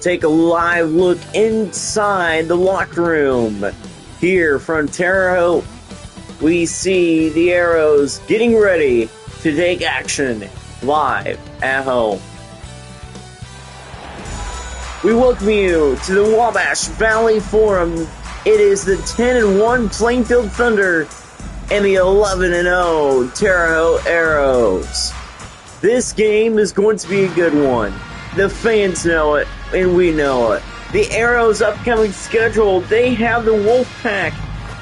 take a live look inside the locker room. Here from Terre, Haute, we see the Arrows getting ready to take action live at home. We welcome you to the Wabash Valley Forum. It is the 10-1 Plainfield Thunder and the 11-0 Terre Haute Arrows. This game is going to be a good one. The fans know it, and we know it. The Arrows' upcoming schedule, they have the Wolfpack,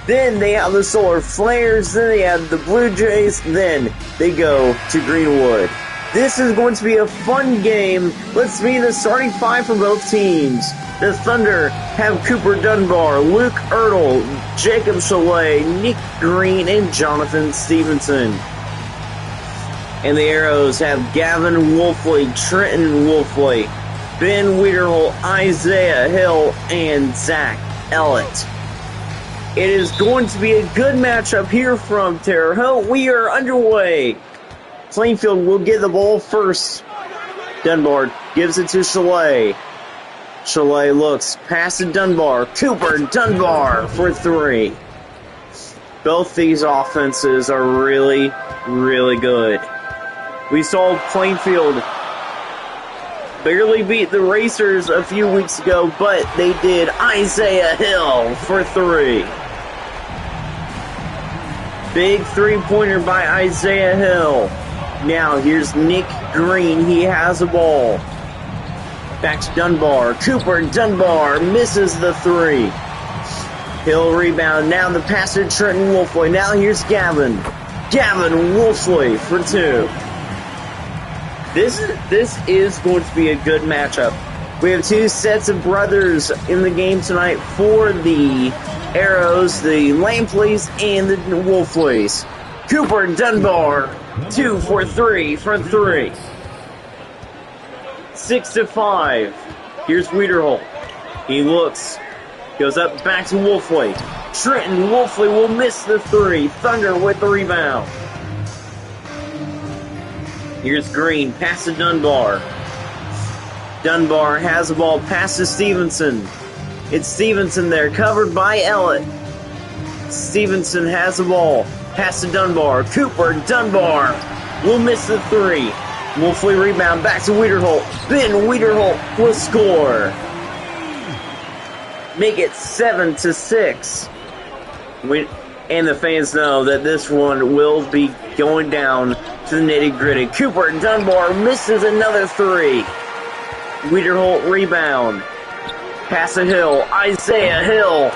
then they have the Solar Flares, then they have the Blue Jays, then they go to Greenwood. This is going to be a fun game. Let's meet the starting five for both teams. The Thunder have Cooper Dunbar, Luke Ertl, Jacob Chalet, Nick Green, and Jonathan Stevenson. And the Arrows have Gavin Wolfley, Trenton Wolfley, Ben Wiederholt, Isaiah Hill, and Zach Ellett. It is going to be a good matchup here from Terre Haute. We are underway. Plainfield will get the ball first. Dunbar gives it to Chalet. Chalet looks past to Dunbar. Cooper Dunbar for three. Both these offenses are really, really good. We saw Plainfield barely beat the Racers a few weeks ago, but they did. Isaiah Hill for three. Big three-pointer by Isaiah Hill. Now here's Nick Green. He has a ball. Back to Dunbar. Cooper Dunbar misses the three. Hill rebound. Now the pass to Trenton Wolfley. Now here's Gavin. Gavin Wolfley for two. This is going to be a good matchup. We have two sets of brothers in the game tonight for the Arrows, the Lampleys and the Wolfleys. Cooper Dunbar, 2 for 3 from three. 6-5. Here's Wiederholt. He looks, goes up back to Wolfley. Trenton Wolfley will miss the three. Thunder with the rebound. Here's Green, pass to Dunbar. Dunbar has the ball, pass to Stevenson. It's Stevenson there, covered by Ellett. Stevenson has the ball, pass to Dunbar. Cooper Dunbar will miss the three. Wolfley rebound, back to Wiederholt. Ben Wiederholt will score. Make it 7-6. And the fans know that this one will be going down to the nitty-gritty. Cooper Dunbar misses another three. Wiederholt rebound. Pass to Hill. Isaiah Hill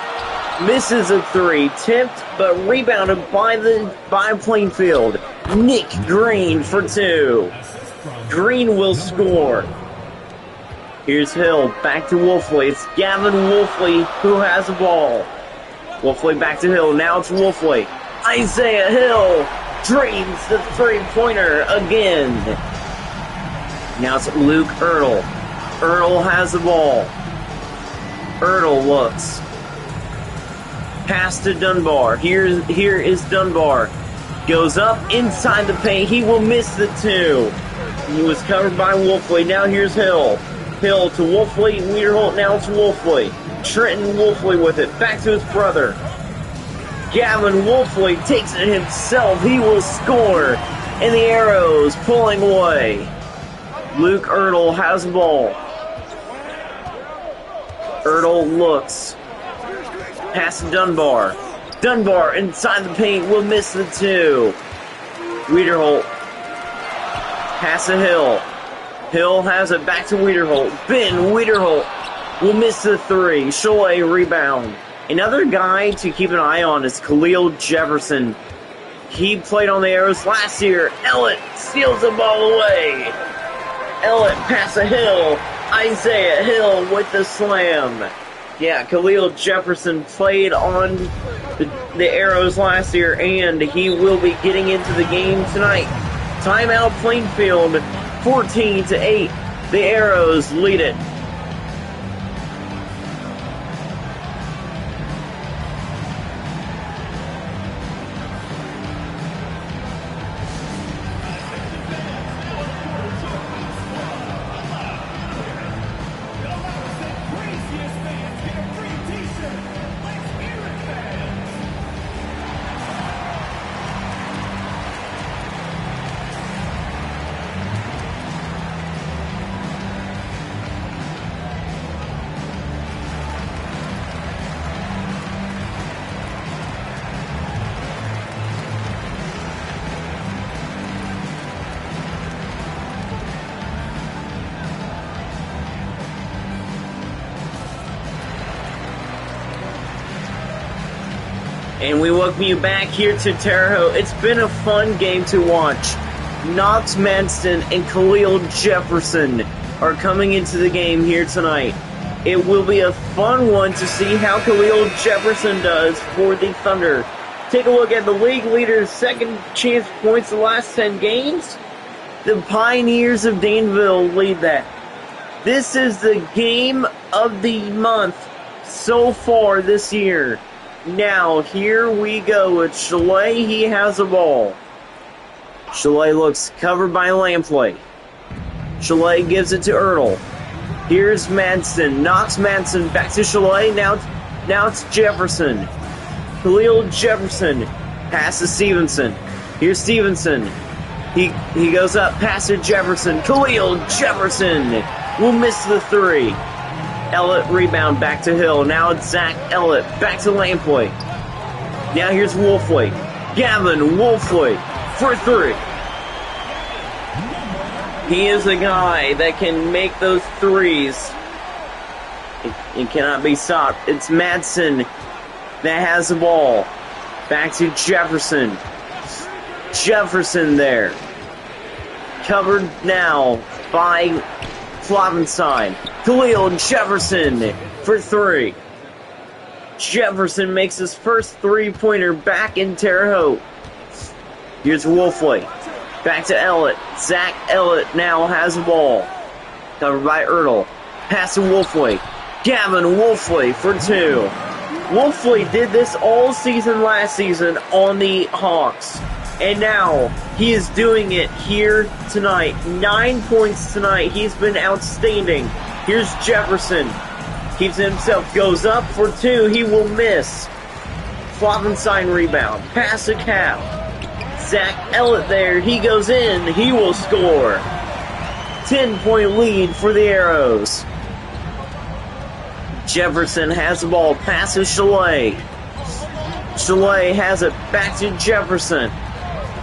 misses a three. Tipped but rebounded by Plainfield. Nick Green for two. Green will score. Here's Hill. Back to Wolfley. It's Gavin Wolfley who has the ball. Wolfley back to Hill. Now it's Wolfley. Isaiah Hill drains the three-pointer again. Now it's Luke Ertl. Ertl has the ball. Ertl looks. Pass to Dunbar. Here is Dunbar. Goes up inside the paint. He will miss the two. He was covered by Wolfley. Now here's Hill. Hill to Wolfley. Wiederholt now to Wolfley. Trenton Wolfley with it. Back to his brother. Gavin Wolfley takes it himself. He will score. And the Arrows pulling away. Luke Ertl has the ball. Ertl looks. Pass to Dunbar. Dunbar inside the paint will miss the two. Wiederholt. Pass to Hill. Hill has it back to Wiederholt. Ben Wiederholt will miss the three. Chalet rebound. Another guy to keep an eye on is Khalil Jefferson. He played on the Arrows last year. Ellett steals the ball away. Ellett pass to Hill. Isaiah Hill with the slam. Yeah, Khalil Jefferson played on the Arrows last year, and he will be getting into the game tonight. Timeout Plainfield, 14-8. The Arrows lead it. And we welcome you back here to Terre. It's been a fun game to watch. Knox Manston and Khalil Jefferson are coming into the game here tonight. It will be a fun one to see how Khalil Jefferson does for the Thunder. Take a look at the league leader's second chance points the last 10 games. The Pioneers of Danville lead that. This is the game of the month so far this year. Now, here we go with Chalet. He has the ball. Chalet looks covered by Lampley. Chalet gives it to Ertl. Here's Madsen. Knocks Madsen back to Chalet. Now it's Jefferson. Khalil Jefferson. Pass to Stevenson. Here's Stevenson. He goes up. Pass to Jefferson. Khalil Jefferson will miss the three. Ellett rebound back to Hill. Now it's Zach Ellett back to Lampley. Now here's Wolfley. Gavin Wolfley for three. He is a guy that can make those threes. It cannot be stopped. It's Madsen that has the ball. Back to Jefferson. Jefferson there. Covered now by Flopenside. Khalil Jefferson for three. Jefferson makes his first three-pointer back in Terre Haute. Here's Wolfley. Back to Ellett. Zach Ellett now has the ball. Covered by Ertl. Pass to Wolfley. Gavin Wolfley for two. Wolfley did this all season last season on the Hawks. And now he is doing it here tonight. 9 points tonight. He's been outstanding. Here's Jefferson. Keeps himself. Goes up for two. He will miss. Floppenstein rebound. Pass to Cap. Zach Ellett there. He goes in. He will score. 10-point lead for the Arrows. Jefferson has the ball. Passes Chalet. Chalet has it back to Jefferson.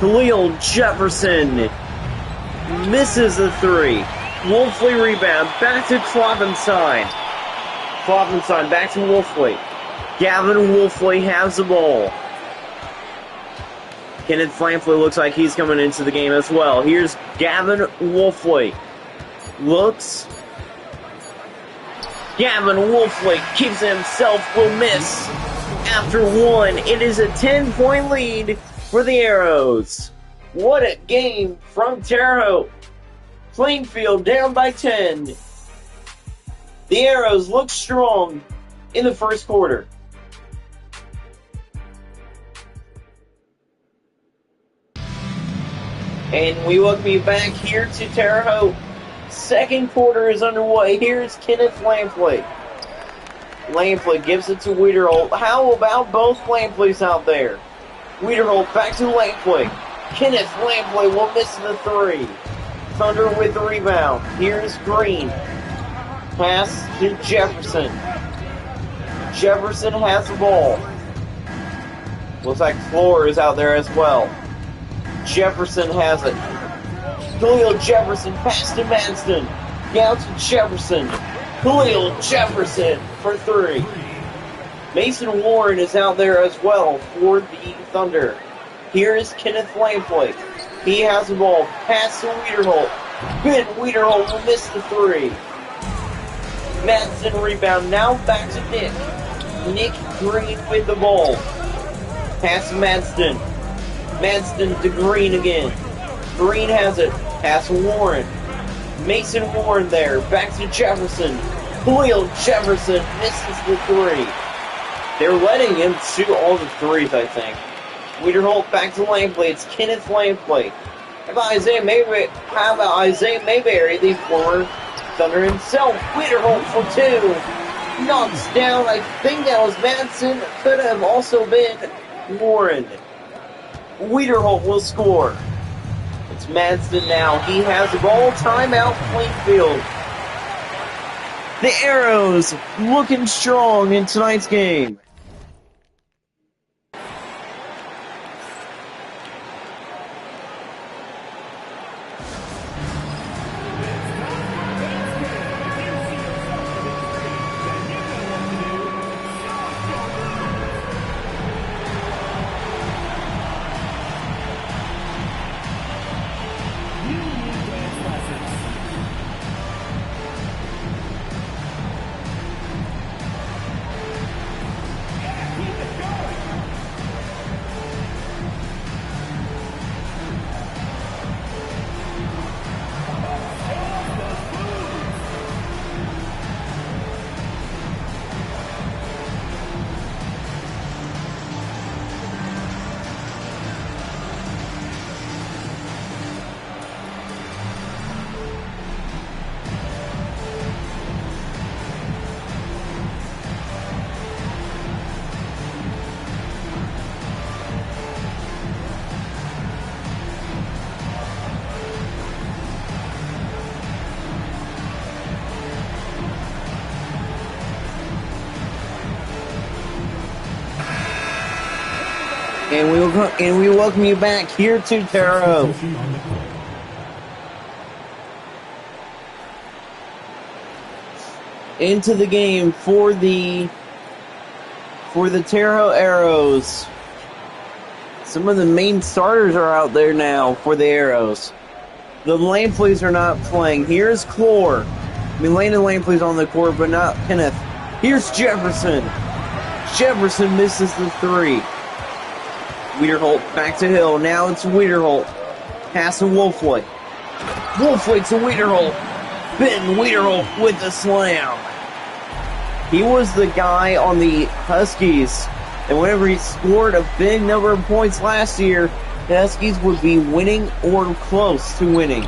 Khalil Jefferson misses the three. Wolfley rebound. Back to Kloppenstein. Kloppenstein back to Wolfley. Gavin Wolfley has the ball. Kenneth Flampley looks like he's coming into the game as well. Here's Gavin Wolfley. Looks. Gavin Wolfley keeps himself, will miss. After one, it is a 10-point lead for the Arrows. What a game from Terre Haute. Plainfield down by 10. The Arrows look strong in the first quarter. And we welcome you back here to Terre Haute. Second quarter is underway. Here's Kenneth Lampley. Lampley gives it to Wiederholt. How about both Lampleys out there? Wiederholt back to Lampley. Kenneth Lampley will miss the three. Thunder with the rebound. Here's Green. Pass to Jefferson. Jefferson has the ball. Looks like Floor is out there as well. Jefferson has it. Khalil Jefferson pass to Manston. Down to Jefferson. Khalil Jefferson for three. Mason Warren is out there as well for the Thunder. Here is Kenneth Lampley. He has the ball. Pass to Wiederholt. Ben Wiederholt will miss the three. Madsen rebound. Now back to Nick. Nick Green with the ball. Pass to Madsen. Madsen to Green again. Green has it. Pass to Warren. Mason Warren there. Back to Jefferson. Khalil Jefferson misses the three. They're letting him shoot all the threes, I think. Wiederholt back to Lampley. It's Kenneth Lampley. How about Isaiah Mayberry, the former Thunder himself? Wiederholt for two. Knocks down, I think that was Madsen. Could have also been Warren. Wiederholt will score. It's Madsen now. He has the ball. Timeout, Plainfield. The Arrows looking strong in tonight's game. And we welcome you back here to Terre. Into the game for the Terre Arrows. Some of the main starters are out there now for the Arrows. The Lampreys are not playing. Here's Clore. Landon Lampley's on the court, but not Kenneth. Here's Jefferson. Jefferson misses the three. Wiederholt back to Hill. Now it's Wiederholt. Pass to Wolfley. Wolfley to Wiederholt. Ben Wiederholt with the slam. He was the guy on the Huskies, and whenever he scored a big number of points last year, the Huskies would be winning or close to winning.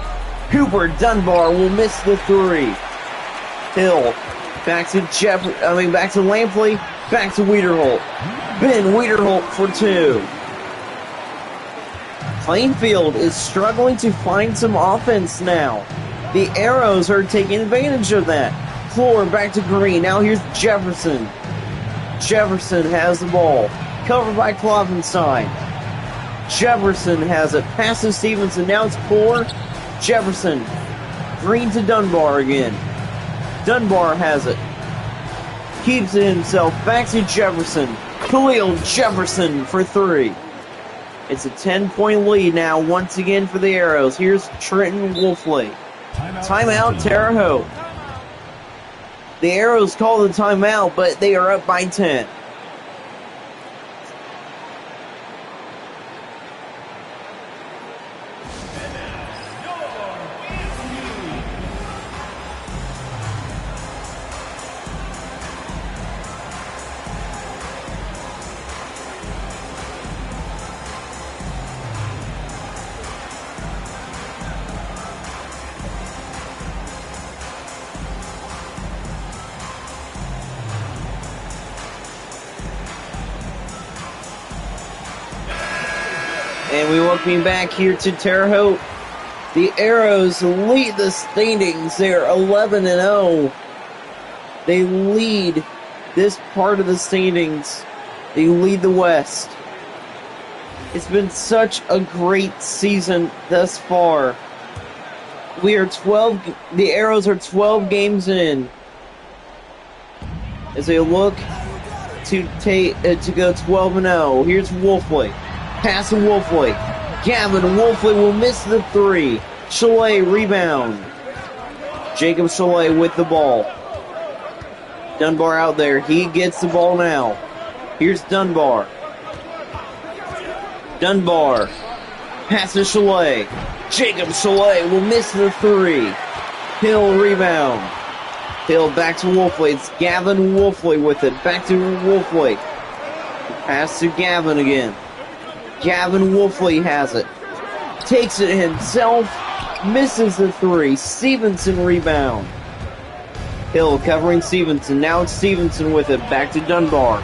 Cooper Dunbar will miss the three. Hill back to back to Lampley, back to Wiederholt. Ben Wiederholt for two. Plainfield is struggling to find some offense now. The Arrows are taking advantage of that. Clore back to Green. Now here's Jefferson. Jefferson has the ball. Covered by Klopfenstein. Jefferson has it. Pass to Stevenson. Now it's Clore. Jefferson. Green to Dunbar again. Dunbar has it. Keeps it himself. Back to Jefferson. Khalil Jefferson for three. It's a 10-point lead now, once again for the Arrows. Here's Trenton Wolfley. Timeout, Terre Haute. The Arrows call the timeout, but they are up by 10. And we welcome you back here to Terre Haute. The Arrows lead the standings. They're 11-0. They lead this part of the standings. They lead the West. It's been such a great season thus far. The Arrows are 12 games in as they look to go 12-0. Here's Wolfley. Pass to Wolfley. Gavin Wolfley will miss the three. Chalet rebound. Jacob Chalet with the ball. Dunbar out there. He gets the ball now. Here's Dunbar. Dunbar. Pass to Chalet. Jacob Chalet will miss the three. Hill rebound. Hill back to Wolfley. It's Gavin Wolfley with it. Back to Wolfley. Pass to Gavin again. Gavin Wolfley has it. Takes it himself. Misses the three. Stevenson rebound. Hill covering Stevenson. Now it's Stevenson with it. Back to Dunbar.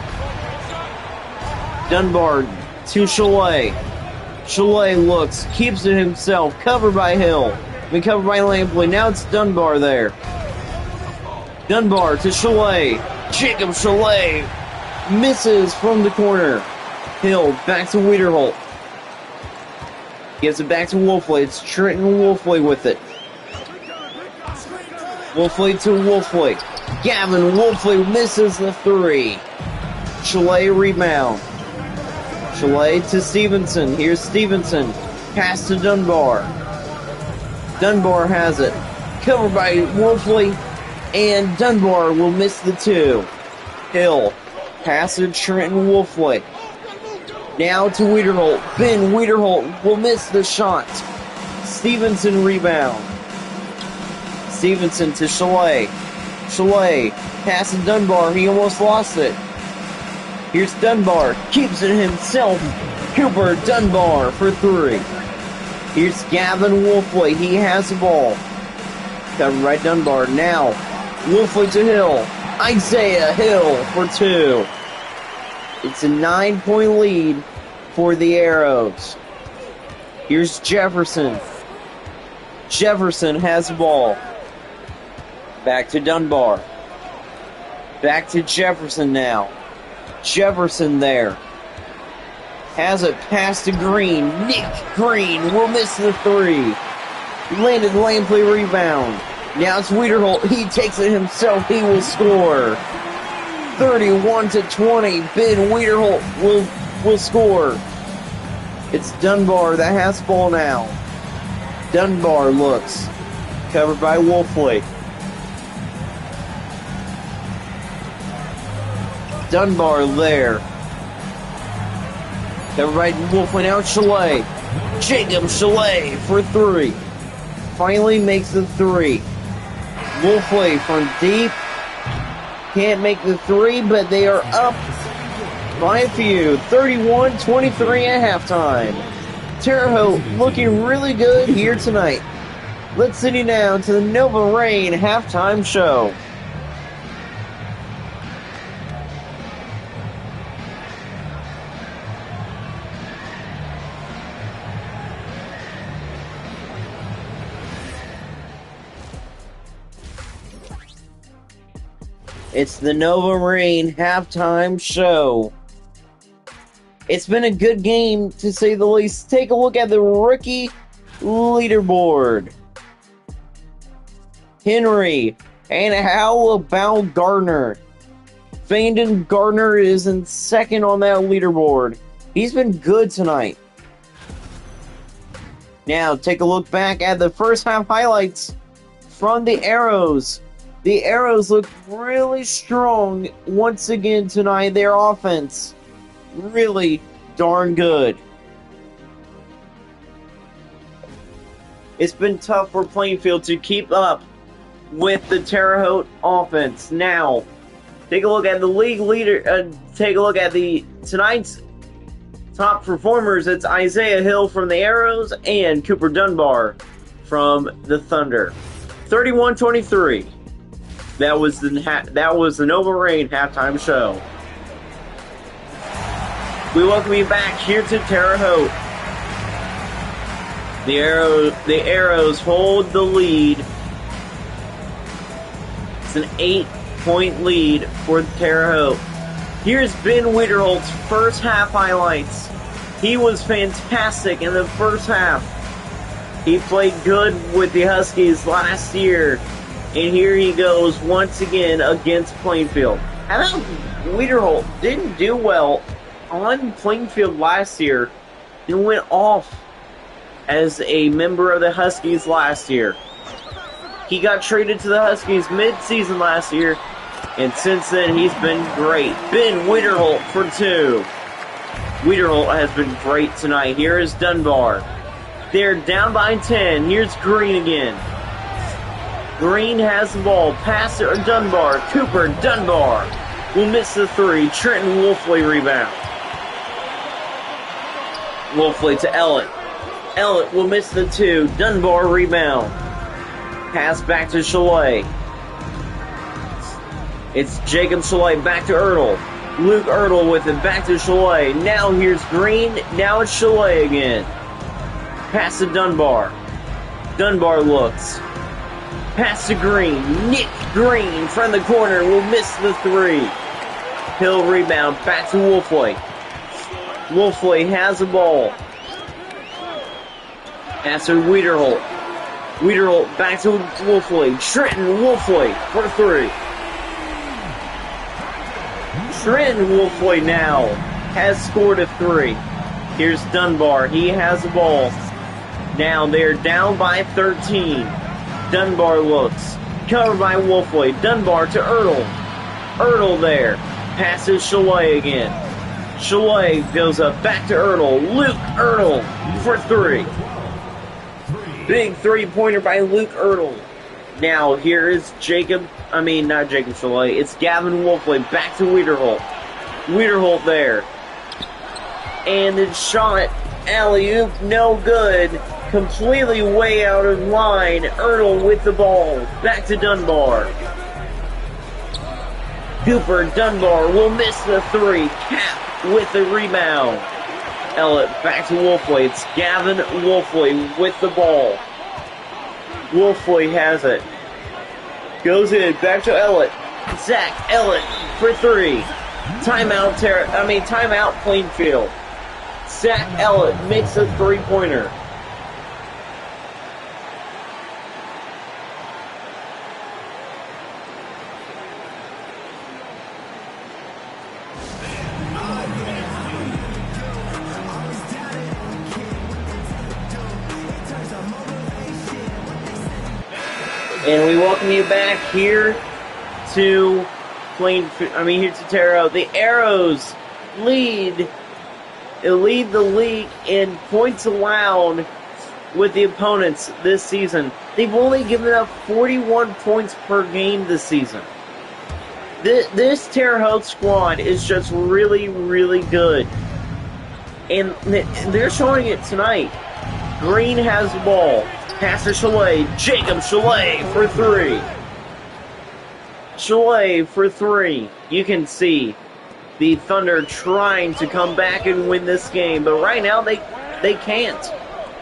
Dunbar to Chalet. Chalet looks. Keeps it himself. Covered by Hill. Covered by Lampley. Now it's Dunbar there. Dunbar to Chalet. Jacob Chalet misses from the corner. Hill back to Wiederholt. Gives it back to Wolfley. It's Trenton Wolfley with it. Wolfley to Wolfley. Gavin Wolfley misses the three. Chalet rebound. Chalet to Stevenson. Here's Stevenson. Pass to Dunbar. Dunbar has it. Covered by Wolfley. And Dunbar will miss the two. Hill. Pass to Trenton Wolfley. Now to Wiederholt. Ben Wiederholt will miss the shot. Stevenson rebound. Stevenson to Chalet. Chalet. Pass to Dunbar. He almost lost it. Here's Dunbar. Keeps it himself. Cooper Dunbar for three. Here's Gavin Wolfley. He has the ball. Covered by Dunbar. Now, Wolfley to Hill. Isaiah Hill for two. It's a 9-point lead for the Arrows. Here's Jefferson. Jefferson has the ball. Back to Dunbar. Back to Jefferson now. Jefferson there. Has it past to Green. Nick Green will miss the three. Landed the lane play rebound. Now it's Wiederholt. He takes it himself. He will score. 31-20. Ben Wiederholt will score. It's Dunbar that has the ball now. Dunbar looks. Covered by Wolfley. Dunbar there. Covered by Wolfley. Now it's Chalet. Jacob Chalet for three. Finally makes the three. Wolfley from deep. Can't make the three, but they are up by a few. 31-23 at halftime. Terre Haute looking really good here tonight. Let's send you now to the Nova Rain halftime show. It's the Nova Rain halftime show. It's been a good game, to say the least. Take a look at the rookie leaderboard. Henry, and how about Gardner? Fandon Gardner is in second on that leaderboard. He's been good tonight. Now, take a look back at the first half highlights from the Arrows. The Arrows look really strong once again tonight. Their offense, really darn good. It's been tough for Plainfield to keep up with the Terre Haute offense. Now, take a look at the league leader. Take a look at tonight's top performers. It's Isaiah Hill from the Arrows and Cooper Dunbar from the Thunder. 31-23. That was the Nova Rain halftime show. We welcome you back here to Terre Haute. The Arrows hold the lead. It's an 8-point lead for Terre Haute. Here's Ben Wiederholt's first half highlights. He was fantastic in the first half. He played good with the Huskies last year. And here he goes once again against Plainfield. How about Wiederholt didn't do well on Plainfield last year and went off as a member of the Huskies last year. He got traded to the Huskies mid-season last year, and since then he's been great. Ben Wiederholt for two. Wiederholt has been great tonight. Here is Dunbar. They're down by 10. Here's Green again. Green has the ball. Pass to Dunbar. Cooper Dunbar will miss the three. Trenton Wolfley rebound. Wolfley to Ellett. Ellett will miss the two. Dunbar rebound. Pass back to Chalet. It's Jacob Chalet back to Ertl. Luke Ertl with it back to Chalet. Now here's Green. Now it's Chalet again. Pass to Dunbar. Dunbar looks. Pass to Green. Nick Green from the corner will miss the three. Hill rebound back to Wolfley. Wolfley has the ball. Pass to Wiederholt. Wiederholt back to Wolfley. Trenton Wolfley for three. Trenton Wolfley now has scored a three. Here's Dunbar. He has the ball. Now they're down by 13. Dunbar looks. Covered by Wolfley. Dunbar to Ertl. Ertl there. Passes Chalet again. Chalet goes up back to Ertl. Luke Ertl for three. Big three-pointer by Luke Ertl. Now here is not Jacob Chalet. It's Gavin Wolfley back to Wiederholt. Wiederholt there. And the shot, alley-oop, no good. Completely way out of line. Ertl with the ball. Back to Dunbar. Cooper Dunbar will miss the three. Cap with the rebound. Ellett back to Wolfley. It's Gavin Wolfley with the ball. Wolfley has it. Goes in. Back to Ellett. Zach Ellett for three. Timeout Plainfield. Zach Ellett makes a three-pointer. And we welcome you back here to here to Terre. The Arrows lead the league in points allowed with the opponents this season. They've only given up 41 points per game this season. This Terre Haute squad is just really, really good. And they're showing it tonight. Green has the ball. Pass to Chalet. Jacob Chalet for three. Chalet for three. You can see the Thunder trying to come back and win this game, but right now they can't.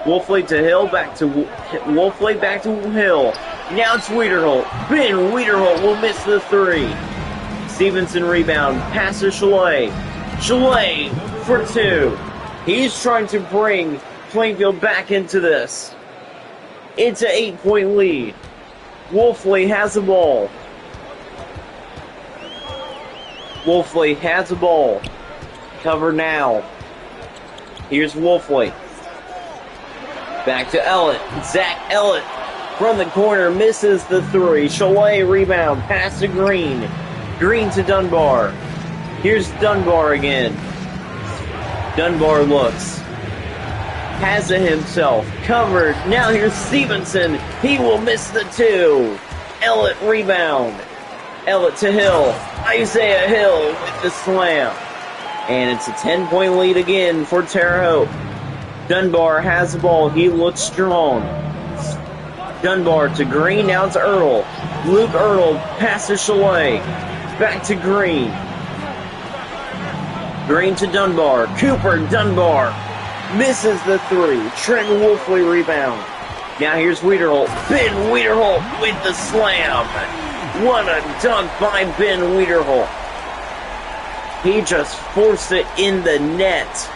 Wolfley to Hill, back to Hill. Now it's Wiederholt. Ben Wiederholt will miss the three. Stevenson rebound. Pass to Chalet. Chalet for two. He's trying to bring Plainfield back into this. It's an 8-point lead. Wolfley has the ball. Wolfley has the ball. Cover now. Here's Wolfley. Back to Ellett. Zach Ellett from the corner misses the three. Chalet rebound. Pass to Green. Green to Dunbar. Here's Dunbar again. Dunbar looks. Has it himself. Covered. Now here's Stevenson. He will miss the two. Ellett rebound. Ellett to Hill. Isaiah Hill with the slam. And it's a 10-point lead again for Terre Haute. Dunbar has the ball. He looks strong. Dunbar to Green. Now it's Earl. Luke Earl passes Chalet. Back to Green. Green to Dunbar. Cooper Dunbar misses the three. Trenton Wolfley rebound. Now here's Wiederholt. Ben Wiederholt with the slam. What a dunk by Ben Wiederholt. He just forced it in the net.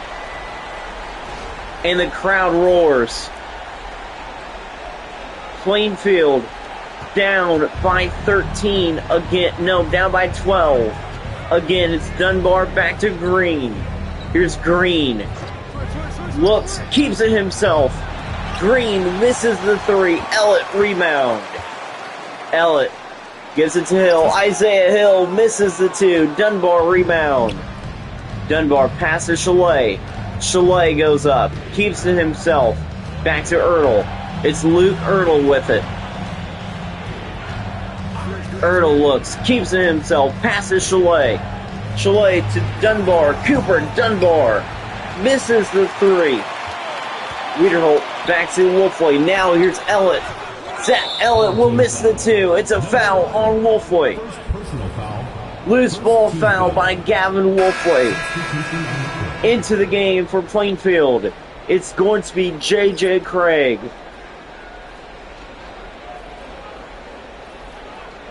And the crowd roars. Plainfield down by 13 again. No, down by 12. Again, it's Dunbar back to Green. Here's Green. Looks, keeps it himself. Green misses the three. Ellett rebound. Ellett gives it to Hill. Isaiah Hill misses the two. Dunbar rebound. Dunbar passes Chalet. Chalet goes up. Keeps it himself. Back to Ertl. It's Luke Ertl with it. Ertl looks. Keeps it himself. Passes Chalet. Chalet to Dunbar. Cooper Dunbar misses the three. Wiederholt back to Wolfley. Now here's Ellett. Zach Ellett will miss the two. It's a foul on Wolfley. Loose ball foul by Gavin Wolfley. Into the game for Plainfield. It's going to be J.J. Craig.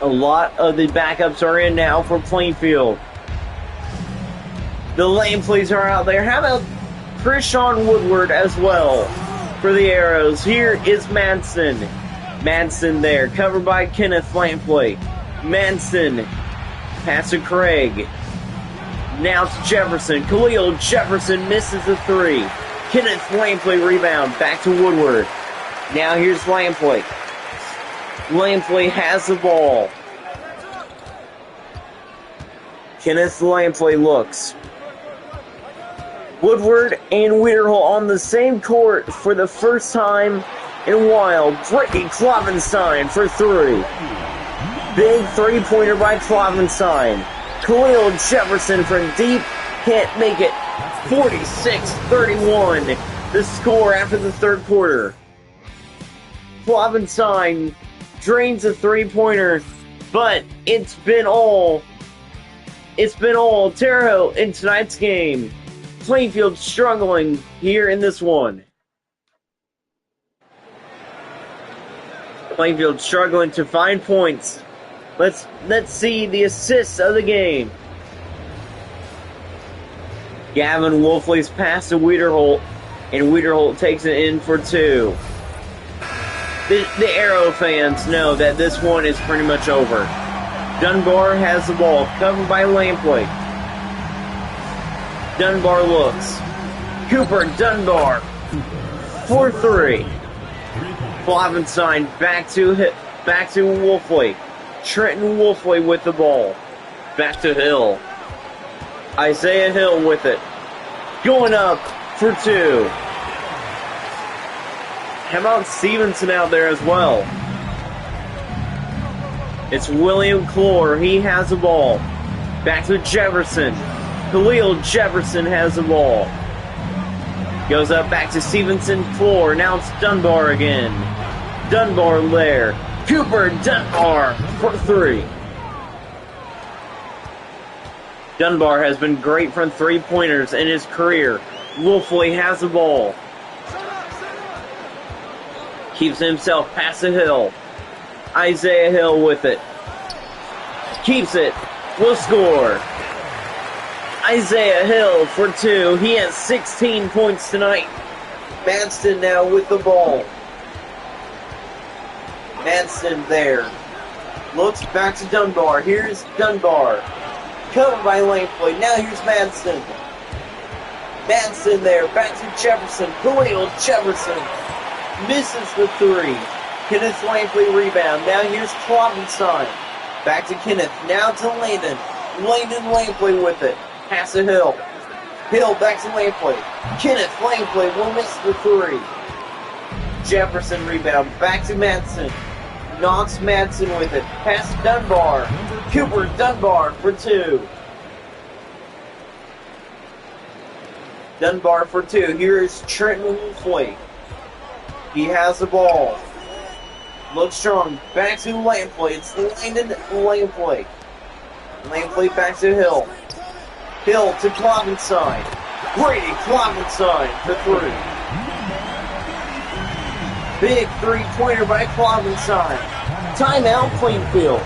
A lot of the backups are in now for Plainfield. The lane plays are out there. How about Krishawn Woodward as well for the Arrows? Here is Manson. Manson there, covered by Kenneth Lampley. Manson, pass to Craig. Now to Jefferson. Khalil Jefferson misses the three. Kenneth Lampley rebound, back to Woodward. Now here's Lampley. Lampley has the ball. Kenneth Lampley looks. Woodward and Wiederholt on the same court for the first time in a while. Brittany Klovenstein for three. Big three-pointer by Klovenstein. Khalil Jefferson from deep. Can't make it. 46-31. The score after the third quarter. Klovenstein drains a three-pointer, but it's been all Terre Haute in tonight's game. Plainfield struggling here in this one. Plainfield struggling to find points. Let's see the assists of the game. Gavin Wolfley's pass to Wiederholt, and Wiederholt takes it in for 2. The Arrow fans know that this one is pretty much over. Dunbar has the ball, covered by Lampley. Dunbar looks. Cooper Dunbar for 3. Flavenstein back to Wolfley. Trenton Wolfley with the ball. Back to Hill. Isaiah Hill with it. Going up for 2. How about Stevenson out there as well? It's William Clore. He has the ball. Back to Jefferson. Khalil Jefferson has the ball. Goes up back to Stevenson. Clore. Now it's Dunbar again. Dunbar there. Cooper Dunbar for 3. Dunbar has been great from 3-pointers in his career. Wolfley has the ball. Keeps himself past the Hill. Isaiah Hill with it. Keeps it. Will score. Isaiah Hill for 2. He has 16 points tonight. Madston now with the ball. Madston there. Looks back to Dunbar. Here's Dunbar. Covered by Lampley. Now here's Madston. Madston there. Back to Jefferson. Khalil Jefferson. Misses the 3. Kenneth Lampley rebound. Now here's Kloppenstein. Back to Kenneth. Now to Landon. Landon Lampley with it. Pass to Hill. Hill back to Lampley. Kenneth Lampley will miss the 3. Jefferson rebound. Back to Madsen. Knocks Madsen with it. Pass to Dunbar. Cooper Dunbar for 2. Dunbar for 2. Here is Trenton Wolfley. He has the ball. Looks strong. Back to Lampley. It's Landon Lampley. Lampley back to Hill. Hill to Kloppenstein. Brady Kloppenstein for 3. Big 3-pointer by Kloppenstein. Timeout, Plainfield.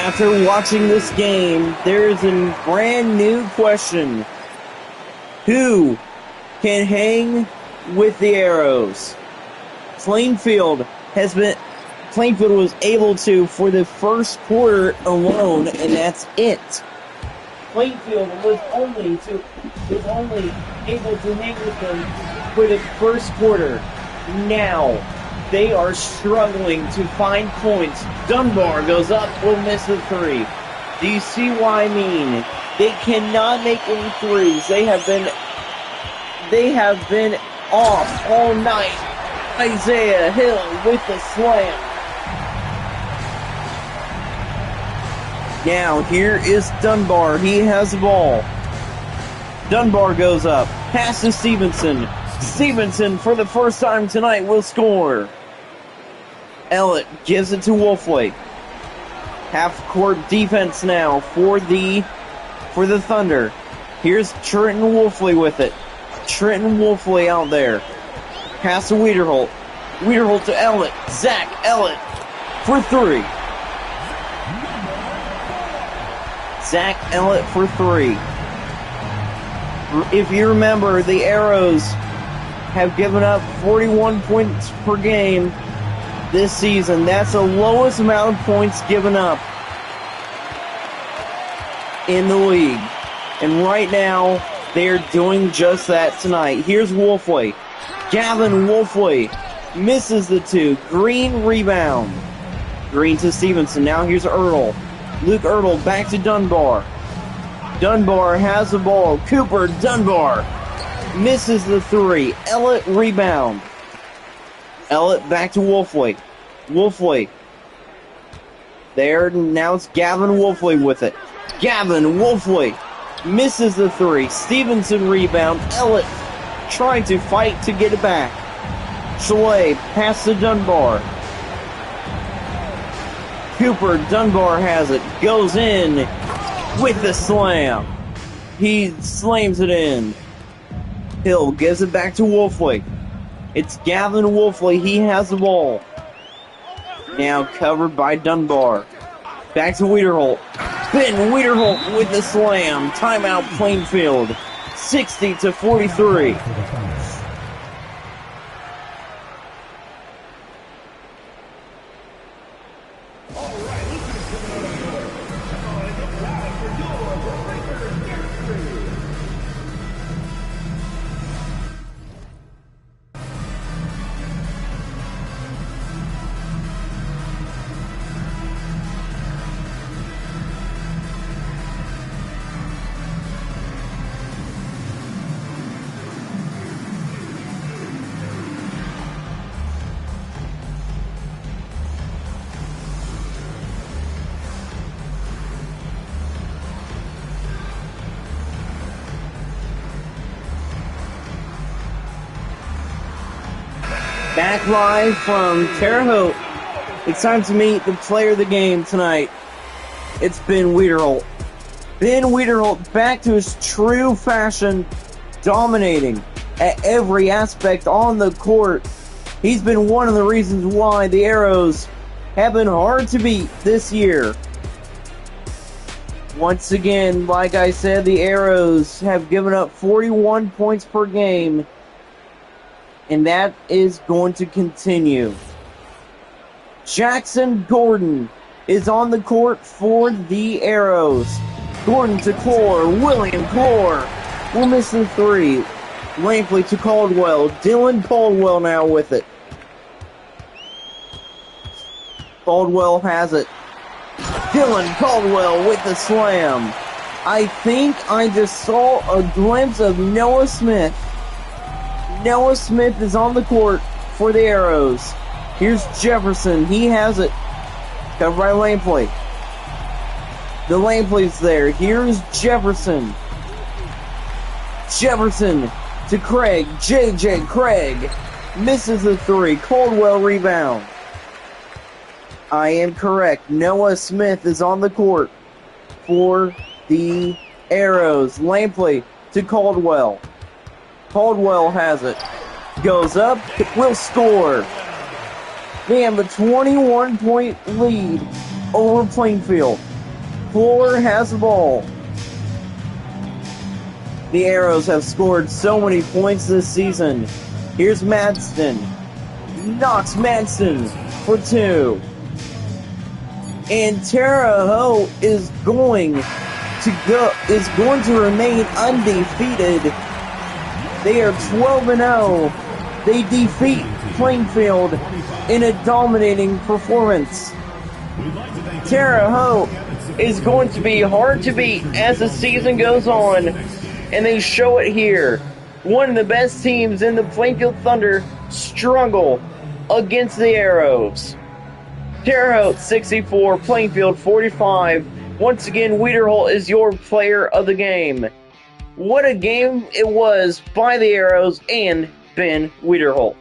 After watching this game, there is a brand new question. Who can hang with the Arrows? Plainfield was able to for the first quarter alone, and that's it. Plainfield was only able to hang with them for the first quarter. Now, they are struggling to find points. Dunbar goes up, will miss the 3. Do you see what I mean? They cannot make any threes. They have been off all night. Isaiah Hill with the slam. Now here is Dunbar. He has the ball. Dunbar goes up. Pass to Stevenson. Stevenson, for the first time tonight, will score. Ellett gives it to Wolfley. Half-court defense now for the Thunder. Here's Trenton Wolfley with it. Trenton Wolfley out there. Pass to Wiederholt. Wiederholt to Ellett. Zach Ellett for 3. Zach Ellett for 3. If you remember, the Arrows have given up 41 points per game this season. That's the lowest amount of points given up in the league. And right now, They're doing just that tonight. Here's Wolfway. Gavin Wolfway misses the two. Green rebound. Green to Stevenson. Now here's Ertl. Luke Ertl back to Dunbar. Dunbar has the ball. Cooper Dunbar misses the three. Ellett rebound. Ellett back to Wolfway. Wolfway. There, now it's Gavin Wolfway with it. Gavin Wolfway misses the three. Stevenson rebound. Ellett trying to fight to get it back. Chalet pass to Dunbar. Cooper Dunbar has it. Goes in with the slam. He slams it in. Hill gives it back to Wolfway. It's Gavin Wolfway. He has the ball. Now covered by Dunbar. Back to Wiederholt. Ben Wiederholt with the slam. Timeout Plainfield. 60-43. Back live from Terre Haute. It's time to meet the player of the game tonight. It's Ben Wiederholt. Ben Wiederholt back to his true fashion, dominating at every aspect on the court. He's been one of the reasons why the Arrows have been hard to beat this year. Once again, like I said, the Arrows have given up 41 points per game. And that is going to continue. Jackson Gordon is on the court for the Arrows. Gordon to Clore. William Clore will miss the three. Lampley to Caldwell. Dylan Caldwell now with it. Caldwell has it. Dylan Caldwell with the slam. I think I just saw a glimpse of Noah Smith. Noah Smith is on the court for the Arrows. Here's Jefferson. He has it. Covered by Lampley. The Lampley's there. Here's Jefferson. Jefferson to Craig. J.J. Craig misses the three. Caldwell rebound. I am correct. Noah Smith is on the court for the Arrows. Lampley to Caldwell. Caldwell has it. Goes up. Will score. They have a 21-point lead over Plainfield. Clore has the ball. The Arrows have scored so many points this season. Here's Madsen. Knocks Madsen for two. And Terre Haute is going to remain undefeated. They are 12-0. They defeat Plainfield in a dominating performance. Terre Haute is going to be hard to beat as the season goes on, and they show it here. One of the best teams in the Plainfield Thunder struggle against the Arrows. Terre Haute 64, Plainfield 45. Once again, Wiederholt is your player of the game. What a game it was by the Arrows and Ben Wiederholt.